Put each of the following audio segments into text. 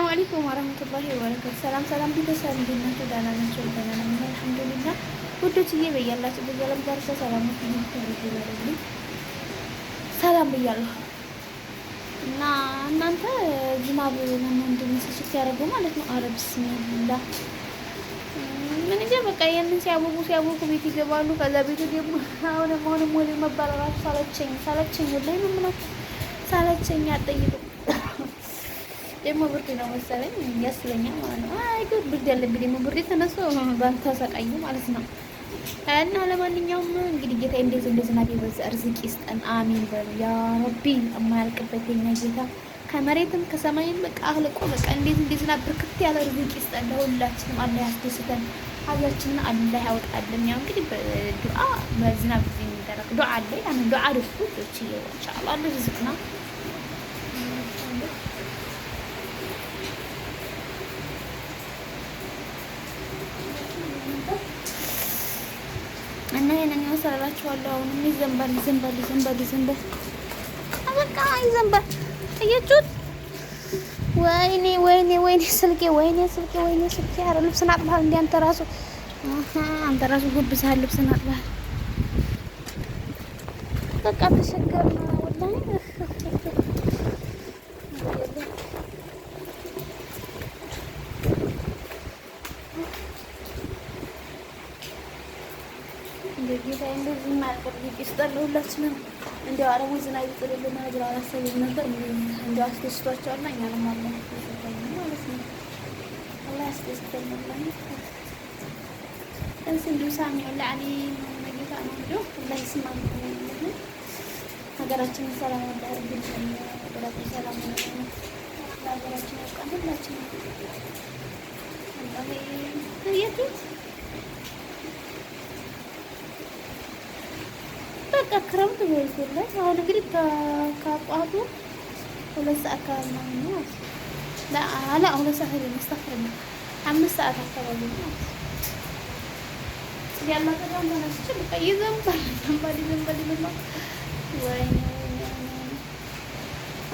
አለይኩም ወራህመቱላሂ ወበረካቱ። ሰላም ሰላም ቤተሰብ እንዴት ናችሁ? ደህና ናችሁ? ደህና ነን አልሐምዱሊላህ። ውዶችዬ በያላችሁበት የዓለም ዳርቻ ሰላማችሁ ይብዛልኝ። ሰላም ብያለሁ እና እናንተ ዝናብ እንደሚስስት ያደርገው ማለት ነው። ኧረ ቢስሚላህ ምን እንጃ በቃ ያንን ሲያቦኩ ቤት ይገባሉ። ከዛ ቤቱ ደግሞ አሁንም ወደ መባረራቱ ሳለቸኝ ወላሂ ነው የምላችሁ ሳለቸኝ አጠይቁ ደግሞ ብርድ ነው መሰለኝ ያስለኛል ማለት ነው። አይ ግን ብርድ ያለብኝ ደግሞ ብርድ ተነስቶ ባንተ ሰቃዩ ማለት ነው። እና ለማንኛውም እንግዲህ ጌታ እንደዚህ ዝናብ የበዛ ርዝቅ ይስጠን፣ አሚን በሉ ያ ረቢ። የማያልቅበት የኛ ጌታ ከመሬትም ከሰማይም በቃ አህልቆ በቃ እንደዚህ ዝናብ ብርክት ያለ ርዝቅ ይስጠን ለሁላችንም። አላህ ያስደስተን፣ ሀገራችንን አላህ ያወጣልን። ያው እንግዲህ በዱዓ በዝናብ ጊዜ የሚደረግ ዱዓ አለ። ያን ዱዓ አድርጉ ልጆች ኢንሻአላህ አላህ ርዝቅና እና የነኛ ሰራላችኋለሁ። አሁንም ይዘንባል በቃ ይዘንባል። አያችሁት? ወይኔ ስልኬ ኧረ ልብስን አጥባሃል እንደ አንተ ራሱ ጎብዘሃል። ልብስን አጥባሃል። በቃ ተሸገርና ወላሂ ጌታ እንደዚህ ማልቀር ይስጠን ሁላችንም። እንደው አረሙ ዝናብ ይጥልልን ነገር አላሰብም ነበር። እንደው አስደስቷቸውና እኛንም አላህ ያስደስተን ማለት ነው። አላህ ያስደስተን ማለት ነው። እንዲሁ ሳሚው ለዓሊም ጌታ ነው እንደው አላህ ይስማን። ሀገራችንን ሰላም ያደርግልን። ሀገራችንን ሰላም ያደርግልን። ሀገራችንን ያውቃል ሁላችንም። አላህ የቱት በቃ ክረምት ወይዘለ አሁን እንግዲህ ከጧቱ 2 ሰዓት አካባቢ ነው። አላ 2 ሰዓት ለምስተፈረም 5 ሰዓት አካባቢ ነው። ያላ ተዳም ተነስቼ በቃ ይዘንባል። ወይኔ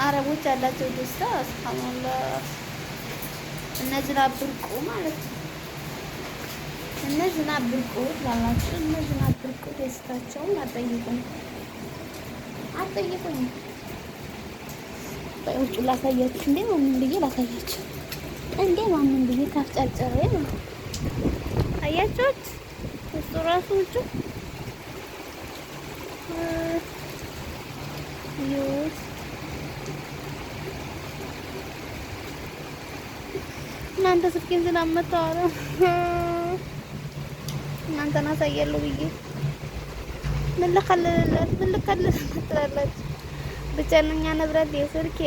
አረቦች ያላቸው ደስታ ሱብሃንአላህ። እነዚህ ዝናብ ማለት ነው። እነዚህ ዝናብ ብርቁ ደስታቸውን አጠይቁኝ። በውጭ ላሳያችሁ እንዴ ማንን ብዬ ላሳያችሁ እንዴ ማንን ብዬ ካፍጨርጨሬ ነው። አያችሁት? እሱ ራሱ ውጭ ዩት እናንተ ስልኬን ዝናብ መታወራ እናንተን አሳያለሁ ብዬ ምን ልከልል ትላላችሁ? ብቻ እኛ ንብረት የስልኬ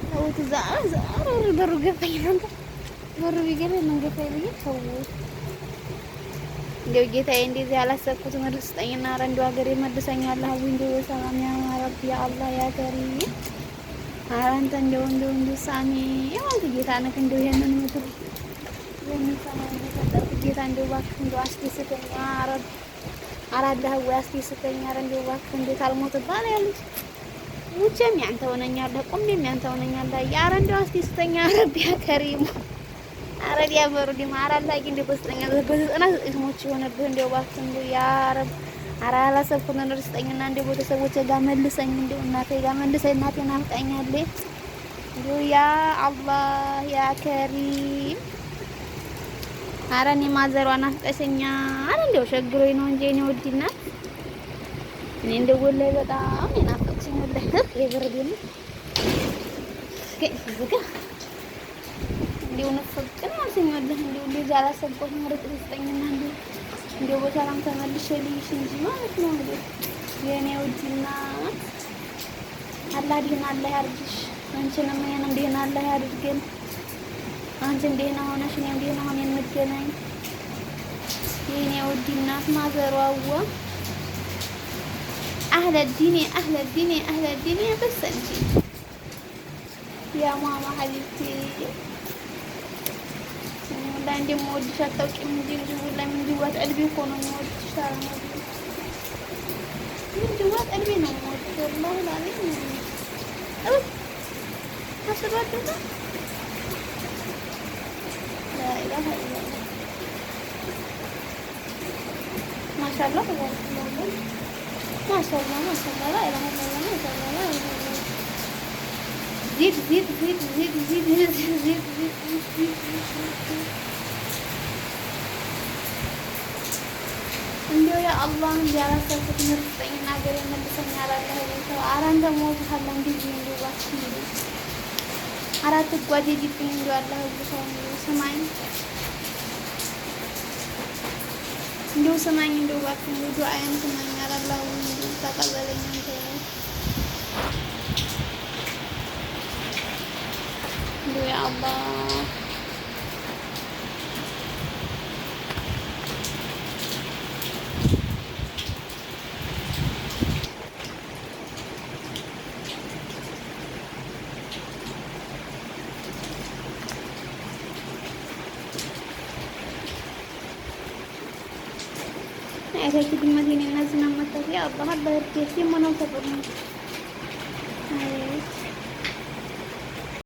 ተውት። ዛሬ በሩ ገፋኝ። እናንተ በሩ ቢገፋኝ ምን ገፋኝ ብዬ ተውት። እንደው ጌታዬ እንደዚህ ያላሰብኩት መልስ ስጠኝና ኧረ እንደው ሀገሬ መልሰኛል። አቡ እንደው በሰላም ያ ረቢ ያ አላህ ያ ከሪም ኧረ አንተ እንደው ሳሚ ያው ጌታ ነህ። እንደው ይሄንን ምድር ጌታ እንደው እባክህ እንደው አስደስተኝ ረብ አራዳህ ወይ አስደስተኝ። ኧረ እንደው እባክህ እንዴት አልሞትብህ ያሉት ውጭም ያንተ ሆነኛለህ ቁሜም ያንተ ሆነኛለህ። ኧረ እንደው አስደስተኝ ረብ ያ ከሪም ኧረ ዲያበሩ ዲማ አራላቂ እንደው በ99 ሞች የሆነብህ እንደው እባክህ እንደው ያ ረብ ኧረ አላሰብኩት ነገር ስጠኝና እንደው ቤተሰቦቼ ጋር መልሰኝ። እንደው እናቴ ጋር መልሰኝ። እናቴ ናፍቃኛለች። እንደው ያ አላህ ያ ከሪም ኧረ እኔ ማዘሯ ናፍቀሽኛል። እንደው ሸግሮኝ ነው እንጂ እኔ ወዲና እኔ እንደው ወላሂ በጣም ናፍቀሽኝ ወላሂ የበረደ ነው ከዚህ ጋር እንደው ነፍቅን ማሰኛለህ። እንደው እንደዛ አላሰብኩት ማለት ስጠኝና እንደው በሰላም ተመልሼ ልይሽ እንጂ ማለት ነው። እንደው የኔ ወዲና አላህ ዲና አላህ ያርግሽ። አንቺንም የኔንም ዲና አላህ ያድርገን። አንቺም ደህና ሆነሽ እኔም ደህና ሆነን እንገናኝ። የኔ ውድ እናት ማዘሯዋ አህለ ዲኔ በስ እንጂ ያ ማማ ሀቢብቲ ወላሂ እንደምወድሽ አታውቂም እንጂ ወላሂ ምን ጅዋት ቀልቤ እኮ ነው የምወድሽ። ምን ጅዋት ቀልቤ ነው የምወድሽ ወላሂ ላኔ አስባችሁታ ላኢላሀ ኢለላህ ማሻአላህ ተባረከላህ ማሻአላህ ማሻአላህ ላኢላሀ ኢለላህ ማሻአላህ ላኢላሀ ኢለላህ ዚድ ዚድ ዚድ ዚድ ዚድ ዚድ ዚድ እንዲያው ያ አላህ እንዲያላሳኩት ምርጠኝና ሀገር የመልሰኛል አለ ሰው አራንተ ሞታለ እንደዚህ እንዲው ባክሽ አራት ጓዴ ዲፕኝ እንዲው አለ ሰው ሰማኝ እንዲው ሰማኝ እንዲው ባክሽ እንዲው ዱዓዬን ሰማኝ አላህ ተቀበለኝ እንዴ እንዲው ያ አላህ ऐसे कि मदीने में नज़र न मत या बाहर बैठ के सी मनो सबर